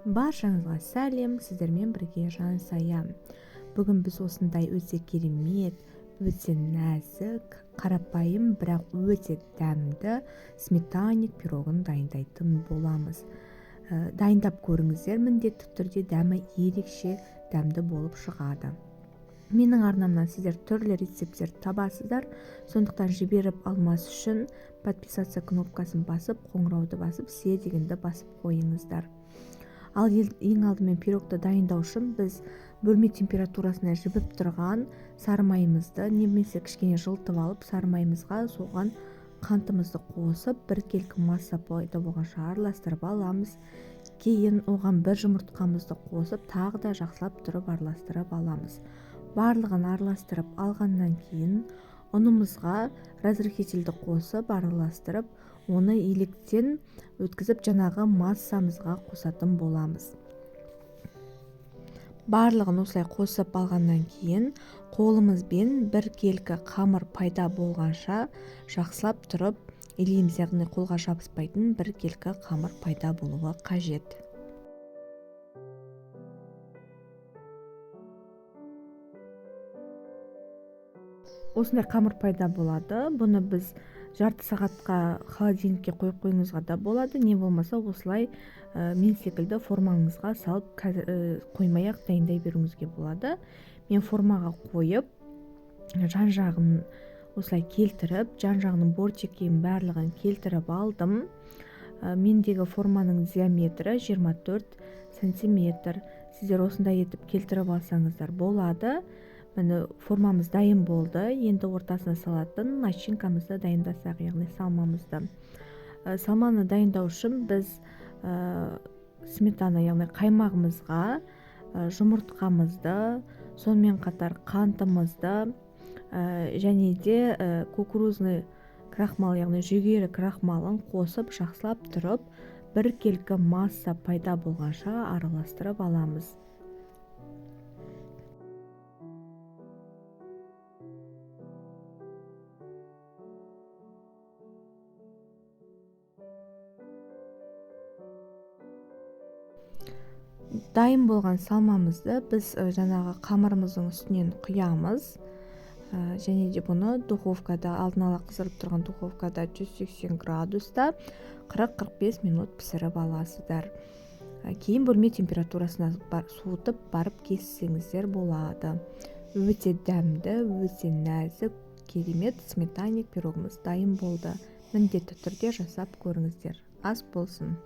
Баршаңызға сәлем, сіздермен бірге Жансая. Бүгін біз осындай өте керемет, өте нәзік, қарапайым, бірақ өте дәмді сметанник пирогын дайындайтын боламыз. Дайындап көріңіздер, міндетті түрде дәмі ерекше дәмді болып шығады. Менің арнамнан сіздер түрлі рецепттер табасыздар, сондықтан жіберіп алмас үшін подписаться кнопкасын басып, қоңырауды басып, все дегенді басып қойыңыздар. Ал ең алдымен пирогты дайындау үшін біз бөлме температурасына жібіп тұрған сары майымызды немесе кішкене жылытып алып, сары майымызға соған қантымызды қосып, біркелкі масса пайда болғанша араластырып аламыз. Кейін оған бір жұмыртқамызды қосып, тағы да жақсылап тұрып араластырып аламыз. Барлығын араластырып алғаннан кейін ұнымызға разрыхителді қосып араластырып, оны електен өткізіп жаңағы массамызға қосатын боламыз. Барлығын осылай қосып алғаннан кейін қолымызбен біркелкі қамыр пайда болғанша жақсылап тұрып илейміз, яғни қолға жабыспайтын біркелкі қамыр пайда болуы қажет. Осындай қамыр пайда болады. Бұны біз жарты сағатқа холодильникке қойып қойыңызға да болады. Не болмаса осылай мен секілді формаңызға салып қоймай-ақ дайындай беруіңізге болады. Мен формаға қойып, жан-жағын осылай келтіріп, жан-жағының бортиктерін барлығын келтіріп алдым. Мендегі форманың диаметрі 24 сантиметр. Сіздер осындай етіп келтіріп алсаңыздар болады. Міне формамыз дайын болды. Енді ортасына салатын начинкамызды дайындасақ, яғни салмамызды. Салманы дайындау үшін біз сметана, яғни қаймағымызға жұмыртқамызды, сонымен қатар қантымызды және де кукурузный крахмал, яғни жүгері крахмалын қосып жақсылап тұрып, біркелкі масса пайда болғанша араластырып аламыз. Дайын болған салмамызды біз жаңағы қамырымыздың үстінен құямыз. Және де бұны духовкада, алдын ала қыздырып тұрған духовкада 180 градуста 40-45 минут пісіріп аласыздар. Кейін бөлме температурасына суытып барып кессеңіздер болады. Өте дәмді, өте нәзік, керемет сметанник пирогымыз дайын болды. Міндетті түрде жасап көріңіздер. Ас болсын.